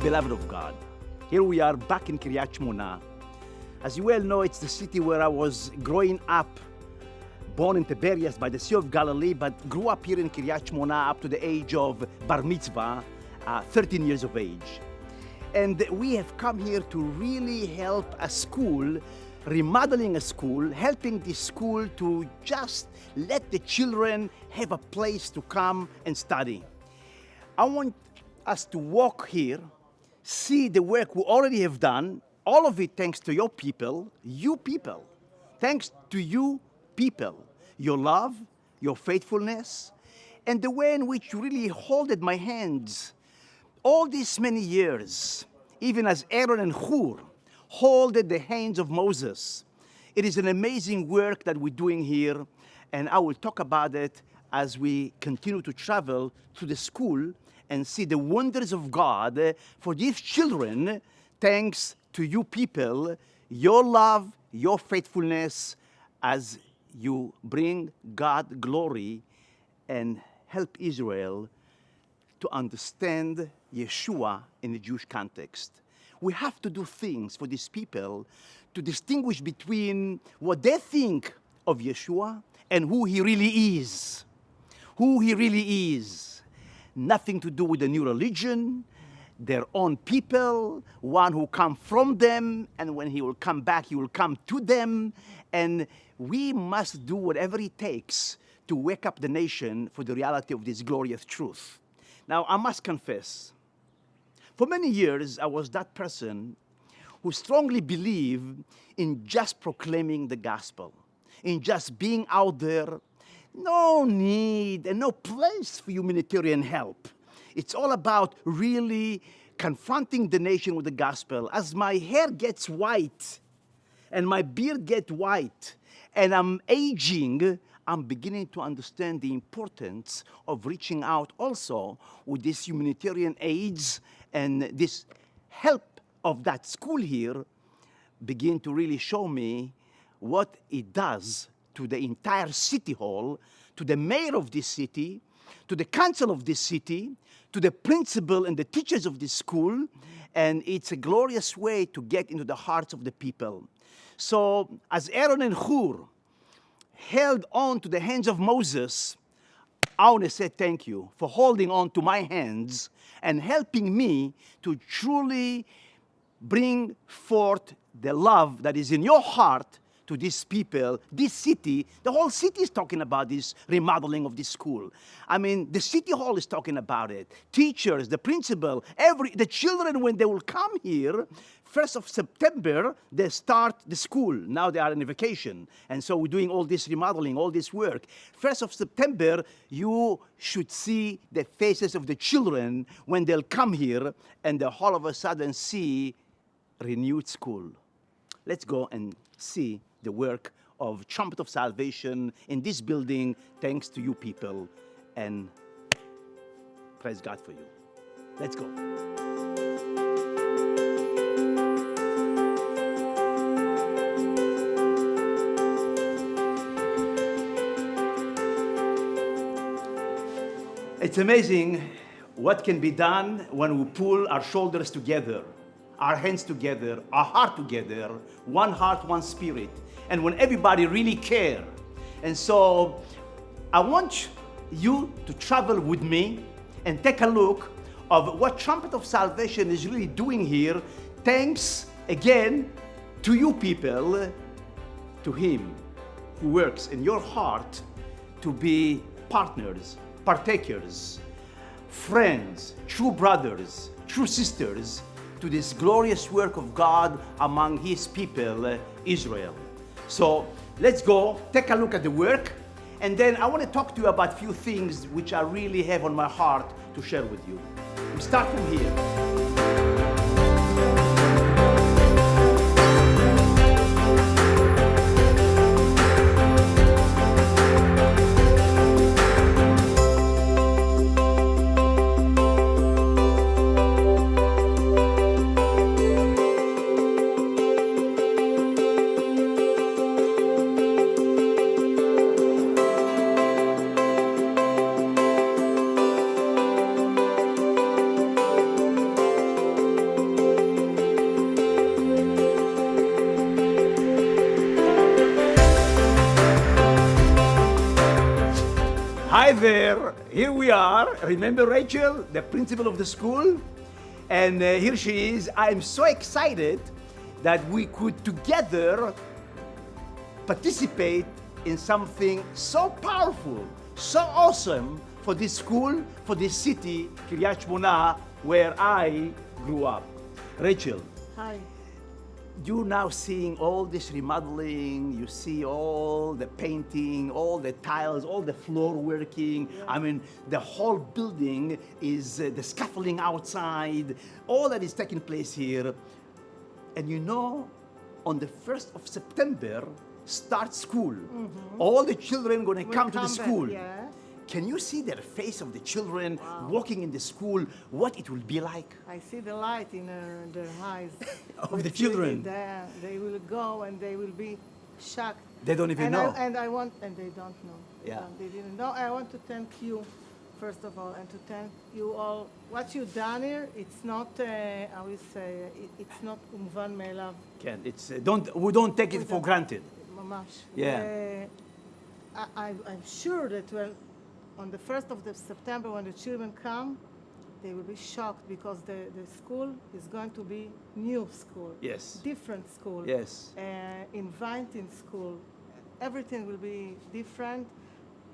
beloved of God. Here we are back in Kiriat Shmona. As you well know, it's the city where I was growing up, born in Tiberias by the Sea of Galilee, but grew up here in Kiriat Shmona up to the age of Bar Mitzvah, 13 years of age. And we have come here to really help a school, remodeling a school, helping this school to just let the children have a place to come and study. I want us to walk here, see the work we already have done, all of it thanks to your people, you people. Thanks to you people, your love, your faithfulness, and the way in which you really holded my hands all these many years, even as Aaron and Hur holded the hands of Moses. It is an amazing work that we're doing here, and I will talk about it as we continue to travel to the school and see the wonders of God for these children, thanks to you people, your love, your faithfulness, as you bring God glory and help Israel to understand Yeshua in the Jewish context. We have to do things for these people to distinguish between what they think of Yeshua and who he really is. Who he really is. Nothing to do with a new religion, their own people, one who come from them, and when he will come back, he will come to them. And we must do whatever it takes to wake up the nation for the reality of this glorious truth. Now, I must confess, for many years, I was that person who strongly believed in just proclaiming the gospel, in just being out there. No need and no place for humanitarian help. It's all about really confronting the nation with the gospel. As my hair gets white and my beard gets white and I'm aging, I'm beginning to understand the importance of reaching out also with this humanitarian aids, and this help of that school here begin to really show me what it does to the entire city hall, to the mayor of this city, to the council of this city, to the principal and the teachers of this school, and it's a glorious way to get into the hearts of the people. So as Aaron and Hur held on to the hands of Moses, I want to say thank you for holding on to my hands and helping me to truly bring forth the love that is in your heart to these people, this city. The whole city is talking about this remodeling of this school. I mean, the city hall is talking about it. Teachers, the principal, the children, when they will come here, 1st of September, they start the school. Now they are on vacation. And so we're doing all this remodeling, all this work. 1st of September, you should see the faces of the children when they'll come here and they'll all of a sudden see renewed school. Let's go and see the work of Trumpet of Salvation in this building, thanks to you people, and praise God for you. Let's go. It's amazing what can be done when we pull our shoulders together, our hands together, our heart together, one heart, one spirit, and when everybody really care. And so I want you to travel with me and take a look of what Trumpet of Salvation is really doing here, thanks again to you people, to him who works in your heart to be partners, partakers, friends, true brothers, true sisters, to this glorious work of God among his people, Israel. So let's go take a look at the work, and then I want to talk to you about a few things which I really have on my heart to share with you. We start from here. Hi there, here we are. Remember Rachel, the principal of the school? And here she is. I'm so excited that we could together participate in something so powerful, so awesome for this school, for this city, Kiriat Shmona, where I grew up. Rachel. Hi. You're now seeing all this remodeling, you see all the painting, all the tiles, all the floor working. Yeah. I mean, the whole building is the scaffolding outside, all that is taking place here. And you know, on the 1st of September, start school. All the children gonna come to the school. Yeah. Can you see their face of the children walking in the school, what it will be like? I see the light in their eyes. Of the children. They will go and they will be shocked. They don't even know. And they don't know. Yeah. They didn't know. I want to thank you, first of all, and to thank you all. What you've done here, it's not, I will say, it's not umvan me'elav. Ken, we don't take it for granted. Mamash. Yeah. I'm sure that on the 1st of September, when the children come, they will be shocked because the school is going to be new school. Yes. Different school. Yes. Inviting school. Everything will be different.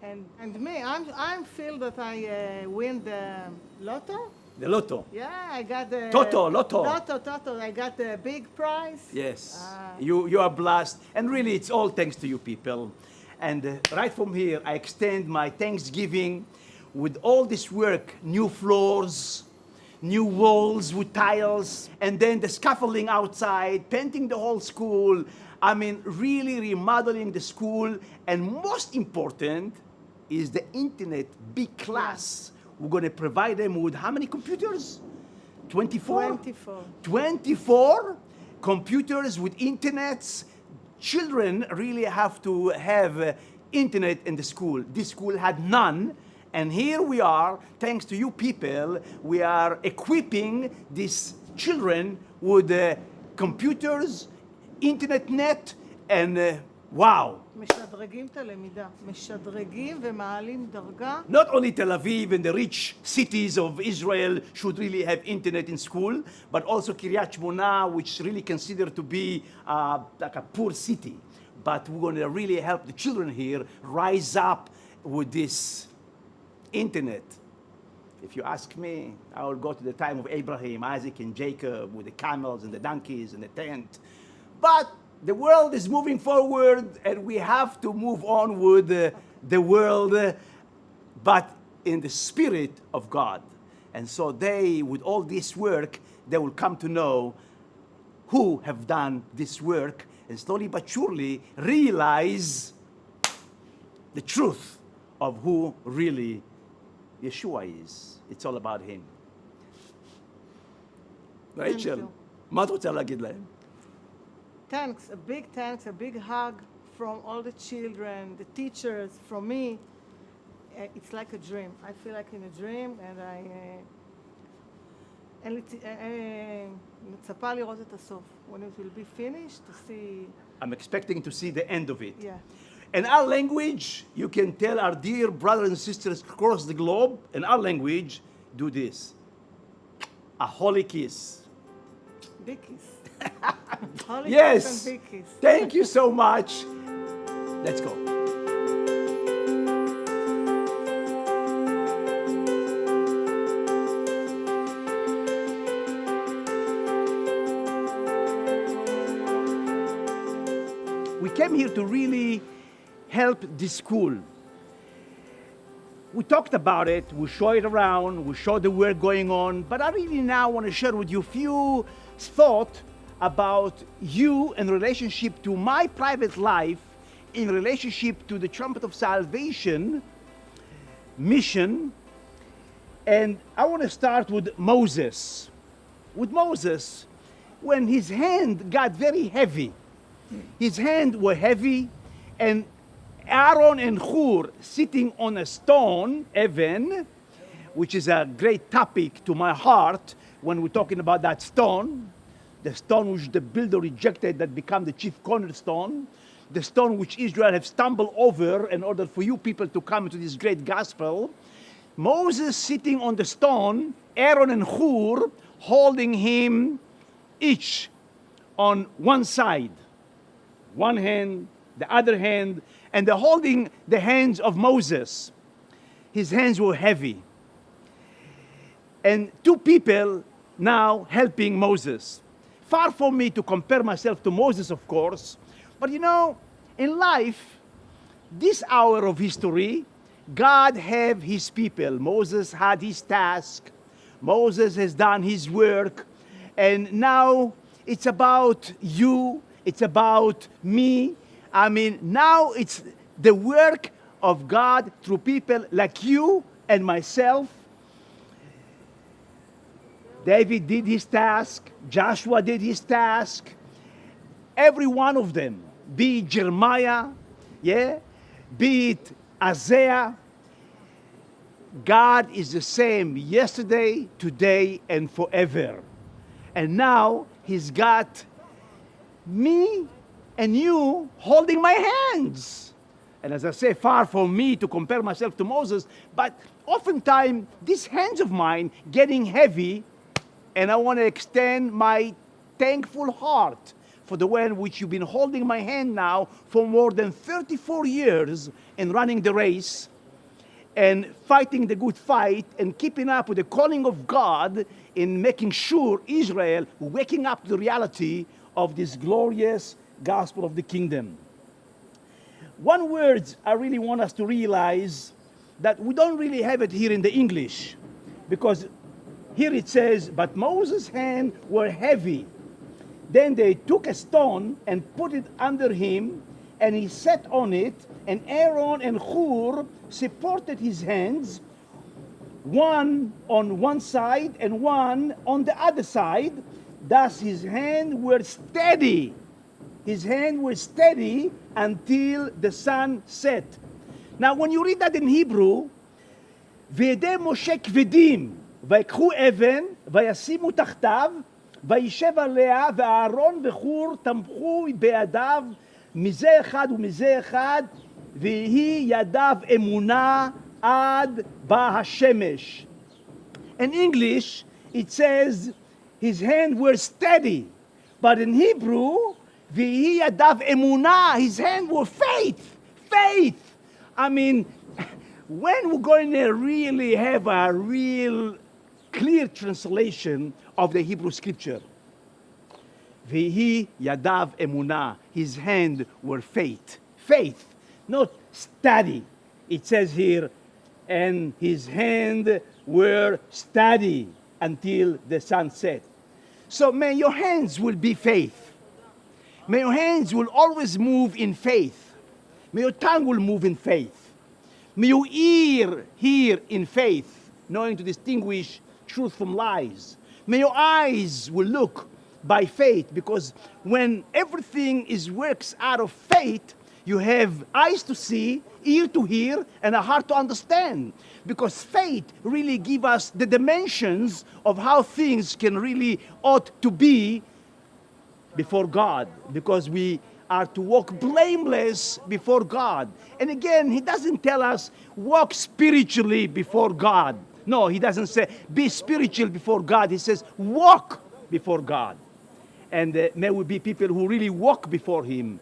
And me, I feel that I win the lotto. The lotto. Yeah, I got the Lotto. Lotto. I got the big prize. Yes. You are blessed. And really, it's all thanks to you people. And right from here, I extend my thanksgiving with all this work, new floors, new walls with tiles, and then the scaffolding outside, painting the whole school. I mean, really remodeling the school. And most important is the internet big class. We're going to provide them with how many computers? 24? 24. 24 computers with internets. Children really have to have internet in the school. This school had none. And here we are, thanks to you people, we are equipping these children with computers, internet net, and wow. משדרגים את הלמידה, משדרגים ומעלים דרגה. Not only Tel Aviv and the rich cities of Israel should really have internet in school, but also Kiriat Shmona, which really considered to be like a poor city. But we're going to really help the children here rise up with this internet. If you ask me, I will go to the time of Abraham, Isaac, and Jacob with the camels and the donkeys and the tent. But the world is moving forward, and we have to move on with the world, but in the spirit of God. And so they, with all this work, they will come to know who have done this work, and slowly but surely realize the truth of who really Yeshua is. It's all about him. רייצ'ל, מה את רוצה להגיד להם? Thanks, a big hug from all the children, the teachers, from me. It's like a dream. I feel like in a dream, and מצפה לראות את הסוף. When it will be finished, to see. I'm expecting to see the end of it. Yeah. In our language, you can tell our dear brothers and sisters across the globe, in our language, do this. A holy kiss. Big kiss. Holy Yes. kiss and big kiss. Thank you so much. Let's go. We came here to really help this school. We talked about it, we show it around, we show the work going on, but I really now want to share with you a few thoughts about you in relationship to my private life, in relationship to the Trumpet of Salvation mission. And I want to start with Moses. With Moses, when his hand got very heavy, his hands were heavy, and Aaron and Hur sitting on a stone, Evan, which is a great topic to my heart when we're talking about that stone, the stone which the builder rejected that became the chief cornerstone. the stone which Israel have stumbled over in order for you people to come to this great gospel. Moses sitting on the stone, Aaron and Hur holding him each on one side. One hand, the other hand, and they're holding the hands of Moses. His hands were heavy. And two people now helping Moses. Far from me to compare myself to Moses, of course, but you know, in life, this hour of history, God have his people. Moses had his task. Moses has done his work. And now it's about you. It's about me. I mean, now it's the work of God through people like you and myself. David did his task. Joshua did his task. Every one of them, be it Jeremiah, be it Isaiah, God is the same yesterday, today, and forever. And now he's got me and you holding my hands. And as I say, far from me to compare myself to Moses, but oftentimes these hands of mine getting heavy, and I want to extend my thankful heart for the way in which you've been holding my hand now for more than 34 years in running the race and fighting the good fight and keeping up with the calling of God in making sure Israel waking up to the reality of this glorious gospel of the kingdom. One word I really want us to realize that we don't really have it here in the English, because here it says, but Moses' hands were heavy. Then they took a stone and put it under him, and he sat on it, and Aaron and Hur supported his hands, one on one side and one on the other side. Thus his hands were steady. His hands were steady until the sun set. Now when you read that in Hebrew, וידי משה כבדים, ויקחו אבן, וישימו תחתיו, וישב עליה, ואהרון וחור תמכו בידיו, מזה אחד ומזה אחד, ויהי ידיו אמונה עד בא השמש. In English, it says, his hands were steady. But in Hebrew, ויהי ידיו אמונה, his hands were faith. Faith. I mean, when we're going to really have a real clear translation of the Hebrew scripture, ויהי ידיו אמונה, his hands were faith. Faith, not steady. It says here, and his hands were steady until the sun set. So may your hands will be faith. May your hands will always move in faith. May your tongue will move in faith. May your ear hear in faith, knowing to distinguish truth from lies. May your eyes will look by faith, because when everything works out of faith, you have eyes to see, ear to hear, and a heart to understand. Because faith really gives us the dimensions of how things can really ought to be before God. Because we are to walk blameless before God. And again, he doesn't tell us walk spiritually before God. No, he doesn't say be spiritual before God. He says walk before God. And may we be people who really walk before him.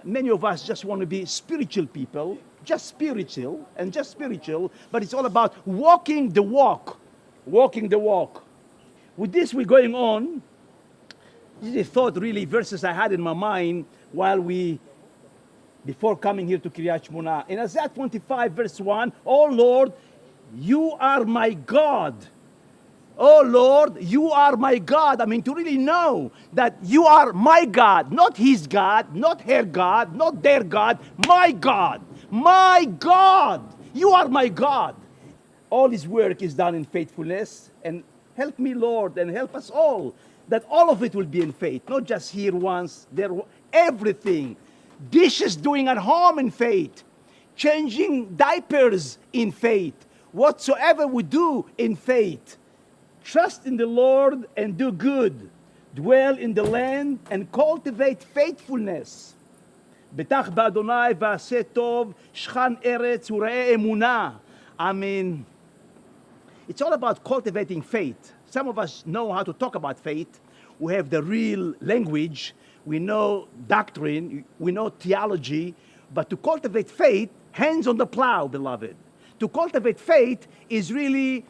Many of us just want to be spiritual people, just spiritual, but it's all about walking the walk. Walking the walk. With this, we're going on. This is a thought, really, verses I had in my mind before coming here to Kiriat Shmona. In Isaiah 25, verse 1, oh Lord, you are my God. Oh Lord, you are my God. I mean, to really know that you are my God, not his God, not her God, not their God, my God. My God. You are my God. All his work is done in faithfulness. And help me, Lord, and help us all, that all of it will be in faith, not just here once, there, everything. Dishes doing at home in faith. Changing diapers in faith. Whatsoever we do in faith. Trust in the Lord and do good. Dwell in the land and cultivate faithfulness. בטח באדוני ועשה טוב, שכן ארץ וראה אמונה. I mean, it's all about cultivating faith. Some of us know how to talk about faith. We have the real language. We know doctrine. We know theology. But to cultivate faith, hands on the plow, beloved. To cultivate faith is really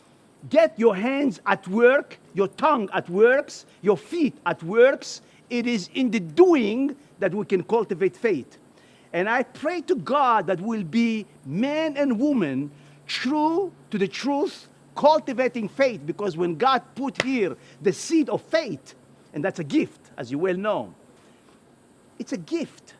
get your hands at work, your tongue at works, your feet at works. It is in the doing that we can cultivate faith. And I pray to God that we'll be men and women true to the truth, cultivating faith, because when God put here the seed of faith, and that's a gift, as you well know, it's a gift.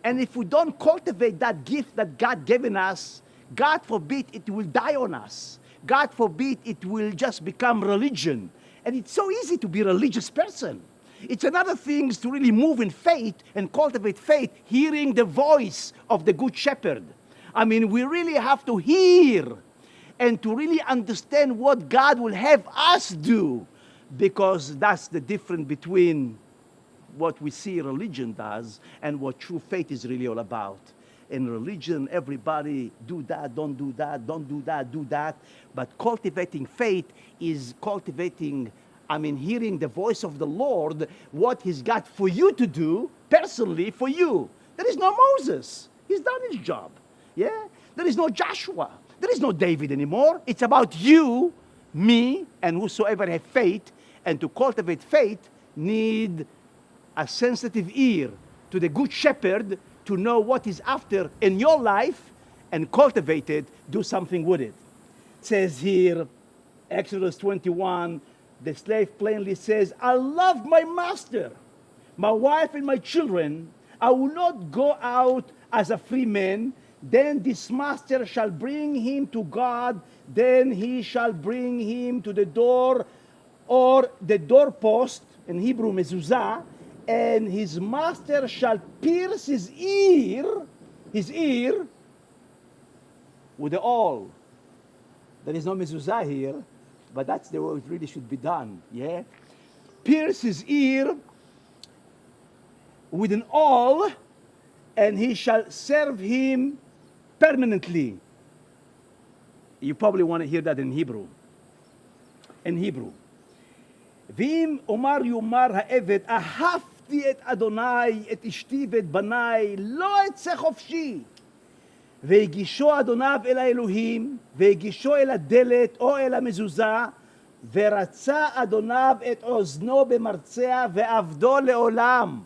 And if we don't cultivate that gift that God given us, God forbid it will die on us. God forbid it will just become religion. And it's so easy to be a religious person. It's another thing to really move in faith and cultivate faith, hearing the voice of the Good Shepherd. I mean, we really have to hear and to really understand what God will have us do, because that's the difference between what we see religion does and what true faith is really all about. In religion, everybody do that, don't do that, don't do that, do that. But cultivating faith is cultivating, hearing the voice of the Lord, what He's got for you to do, personally for you. There is no Moses. He's done his job. Yeah? There is no Joshua. There is no David anymore. It's about you, me, and whosoever have faith. And to cultivate faith, need a sensitive ear to the Good Shepherd to know what He's after in your life and cultivate it, do something with it. It says here, Exodus 21, the slave plainly says, I love my master, my wife and my children. I will not go out as a free man. Then this master shall bring him to God. Then he shall bring him to the door, or the doorpost, in Hebrew mezuzah, and his master shall pierce his ear with the awl. There is no mezuzah here, but that's the way it really should be done, yeah? Pierce his ear with an awl, and he shall serve him permanently. You probably want to hear that in Hebrew. In Hebrew. ואם אומר יאמר העבד, אהבתי את אדוני, את אשתי ואת בניי, לא אצא חופשי. והגישו אדוניו אל האלוהים, והגישו אל הדלת או אל המזוזה, ורצה אדוניו את אוזנו במרצע, ועבדו לעולם.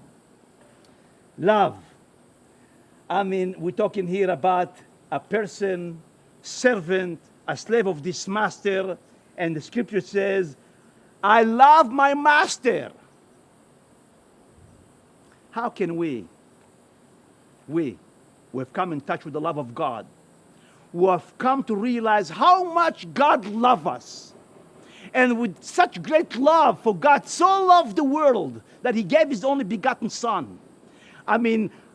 Love. We're talking here about a person, servant, a slave of this master, and the scripture says, I love my master. How can we who have come in touch with the love of God, who have come to realize how much God loves us, and with such great love, for God so loved the world that He gave His only begotten Son.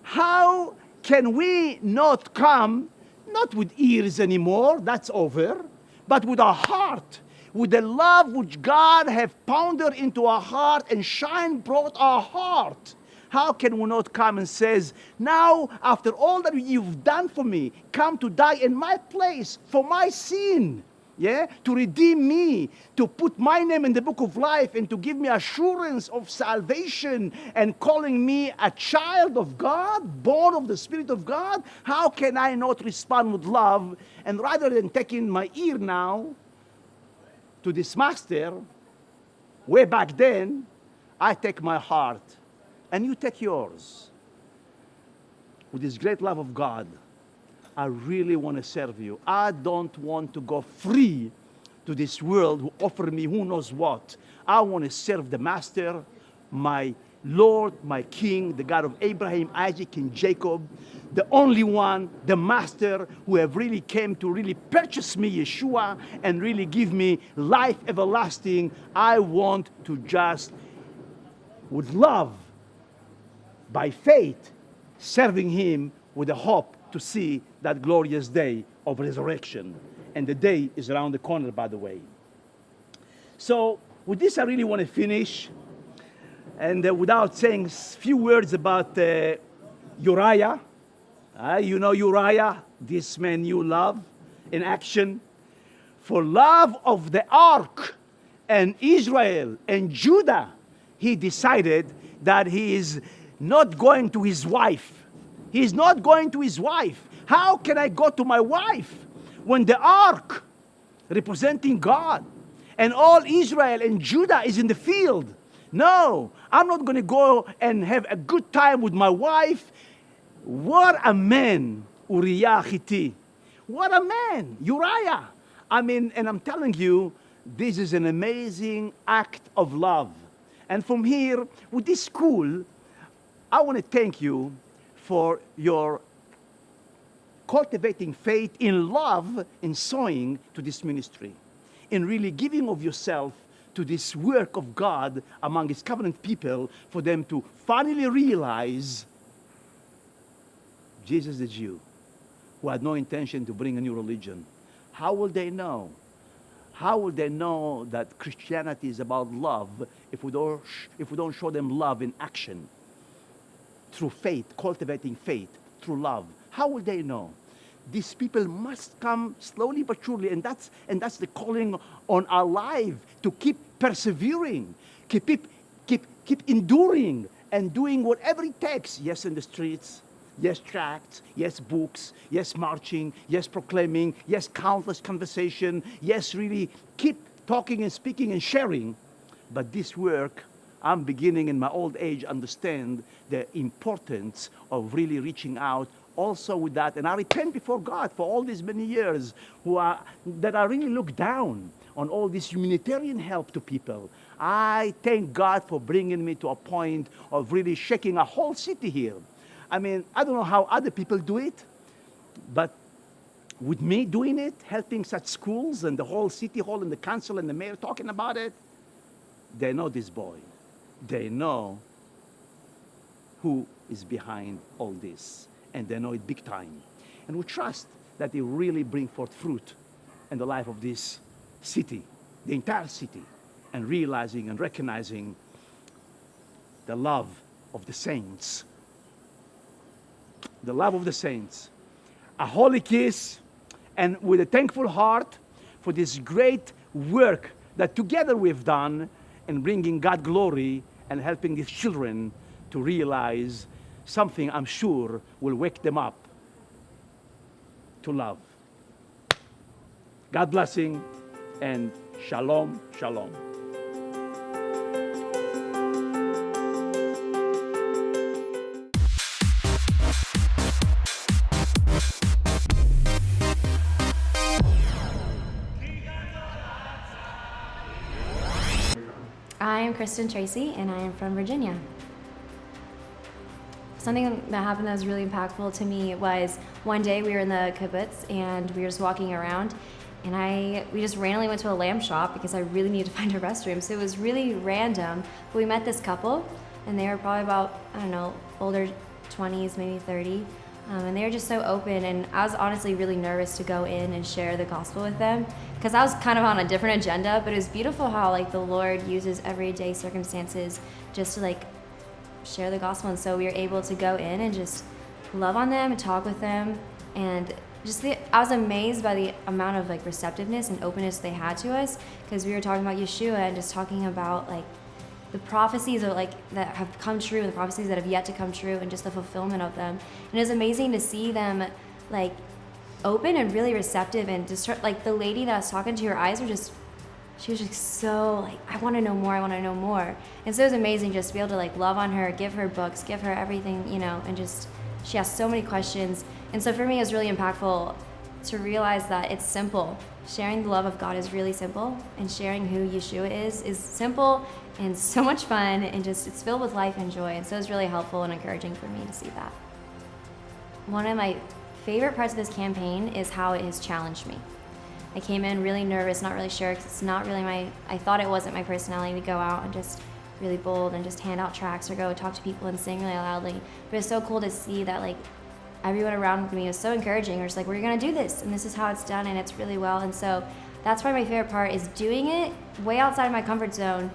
How can we not come, not with ears anymore, that's over, but with our heart, with the love which God have pounded into our heart and shine brought our heart? How can we not come and says, now, after all that you've done for me, come to die in my place for my sin, yeah? To redeem me, to put my name in the book of life, and to give me assurance of salvation and calling me a child of God, born of the Spirit of God? How can I not respond with love? And rather than taking my ear now to this master, way back then, I take my heart, and you take yours. With this great love of God, I really want to serve you. I don't want to go free to this world who offer me who knows what. I want to serve the Master, my Lord, my King, the God of Abraham, Isaac, and Jacob, the only one, the Master, who have really came to really purchase me, Yeshua, and really give me life everlasting. I want to just, with love, by faith, serving Him with a hope to see that glorious day of resurrection. And the day is around the corner, by the way. So with this, I really want to finish. And without saying a few words about Uriah. You know Uriah, this man you love in action. For love of the ark and Israel and Judah, he decided that he is not going to his wife. He is not going to his wife. How can I go to my wife when the ark representing God and all Israel and Judah is in the field? No, I'm not going to go and have a good time with my wife. What a man, Uriah Hitti. What a man, Uriah. I mean, and I'm telling you, this is an amazing act of love. And from here, with this school, I want to thank you for your cultivating faith in love in sowing to this ministry, in really giving of yourself to this work of God among His covenant people, for them to finally realize Jesus the Jew, who had no intention to bring a new religion. How will they know? How will they know that Christianity is about love if we don't show them love in action? Through faith, cultivating faith, through love. How will they know? These people must come slowly but surely, and that's the calling on our life, to keep persevering, keep enduring, and doing whatever it takes. Yes, in the streets. Yes, tracts. Yes, books. Yes, marching. Yes, proclaiming. Yes, countless conversation. Yes, really keep talking and speaking and sharing. But this work, I'm beginning in my old age understand the importance of really reaching out also with that. And I repent before God for all these many years that I really look down on all this humanitarian help to people. I thank God for bringing me to a point of really shaking a whole city here. I mean, I don't know how other people do it, but with me doing it, helping such schools and the whole city hall and the council and the mayor talking about it, they know this boy. They know who is behind all this, and they know it big time. And we trust that it will really bring forth fruit in the life of this city, the entire city, and realizing and recognizing the love of the saints. The love of the saints. A holy kiss, and with a thankful heart for this great work that together we've done in bringing God glory and helping these children to realize something I'm sure will wake them up to love. God blessing and shalom, shalom. I am Kristen Tracy, and I am from Virginia. Something that happened that was really impactful to me was one day we were in the kibbutz and we were just walking around, and we just randomly went to a lamb shop because I really needed to find a restroom. So it was really random, but we met this couple, and they were probably about, I don't know, older 20s, maybe 30. And they were just so open, and I was honestly really nervous to go in and share the gospel with them because I was kind of on a different agenda, but it was beautiful how the Lord uses everyday circumstances just to share the gospel. And so we were able to go in and just love on them and talk with them, and I was amazed by the amount of receptiveness and openness they had to us, because we were talking about Yeshua and just talking about the prophecies of that have come true and the prophecies that have yet to come true and just the fulfillment of them. And it was amazing to see them open and really receptive, and just the lady that I was talking to, her eyes were just, she was just so I want to know more, I want to know more. And so it was amazing just to be able to love on her, give her books, give her everything, and just, she asked so many questions. And so for me it was really impactful to realize that it's simple. Sharing the love of God is really simple, and sharing who Yeshua is simple and so much fun, and just it's filled with life and joy. And so it's really helpful and encouraging for me to see that. One of my favorite parts of this campaign is how it has challenged me. I came in really nervous, not really sure, because it's not really I thought it wasn't my personality to go out and just really bold and just hand out tracts or go talk to people and sing really loudly. But it's so cool to see that everyone around me was so encouraging. We're just we're gonna do this, and this is how it's done, and it's really well. And so that's why my favorite part is doing it way outside of my comfort zone,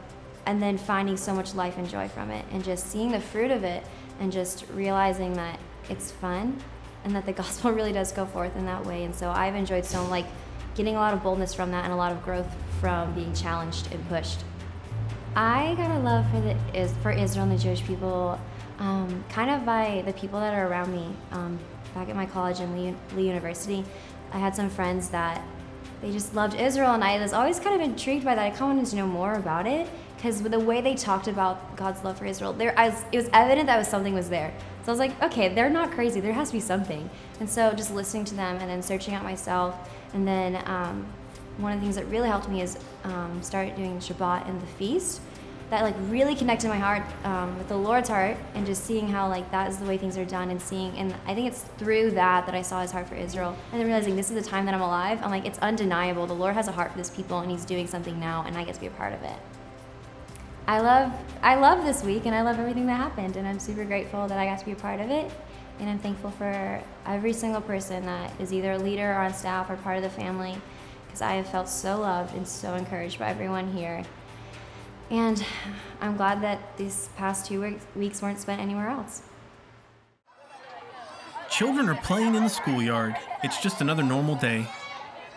and then finding so much life and joy from it, and just seeing the fruit of it, and just realizing that it's fun and that the gospel really does go forth in that way. And so I've enjoyed getting a lot of boldness from that and a lot of growth from being challenged and pushed. I got a love for Israel and the Jewish people kind of by the people that are around me. Back at my college in Lee University, I had some friends that they just loved Israel, and I was always kind of intrigued by that. I kind of wanted to know more about it because with the way they talked about God's love for Israel, it was evident that something was there. So I was like, okay, they're not crazy. There has to be something. And so just listening to them and then searching out myself, and then one of the things that really helped me is start doing Shabbat and the feast. That really connected my heart with the Lord's heart, and just seeing how that is the way things are done, and I think it's through that I saw his heart for Israel, and then realizing this is the time that I'm alive. I'm like, it's undeniable. The Lord has a heart for this people, and he's doing something now, and I get to be a part of it. I love this week, and I love everything that happened, and I'm super grateful that I got to be a part of it, and I'm thankful for every single person that is either a leader or on staff or part of the family, because I have felt so loved and so encouraged by everyone here. And I'm glad that these past 2 weeks weren't spent anywhere else. Children are playing in the schoolyard. It's just another normal day.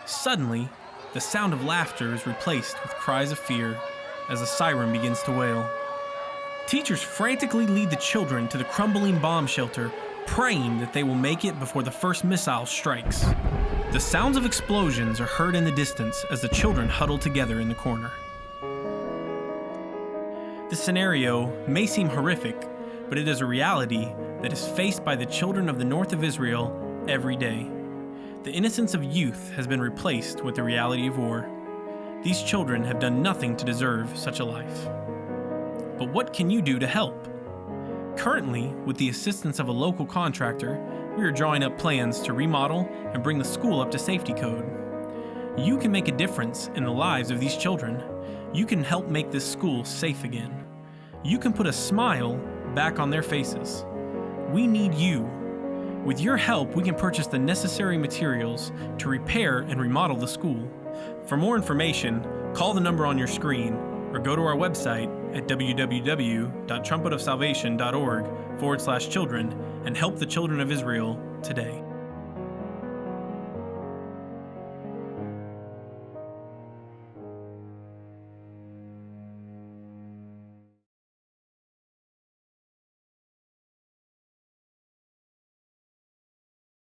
Suddenly, the sound of laughter is replaced with cries of fear as a siren begins to wail. Teachers frantically lead the children to the crumbling bomb shelter, praying that they will make it before the first missile strikes. The sounds of explosions are heard in the distance as the children huddle together in the corner. This scenario may seem horrific, but it is a reality that is faced by the children of the north of Israel every day. The innocence of youth has been replaced with the reality of war. These children have done nothing to deserve such a life. But what can you do to help? Currently, with the assistance of a local contractor, we are drawing up plans to remodel and bring the school up to safety code. You can make a difference in the lives of these children. You can help make this school safe again. You can put a smile back on their faces. We need you. With your help, we can purchase the necessary materials to repair and remodel the school. For more information, call the number on your screen or go to our website at www.trumpetofsalvation.org/children and help the children of Israel today.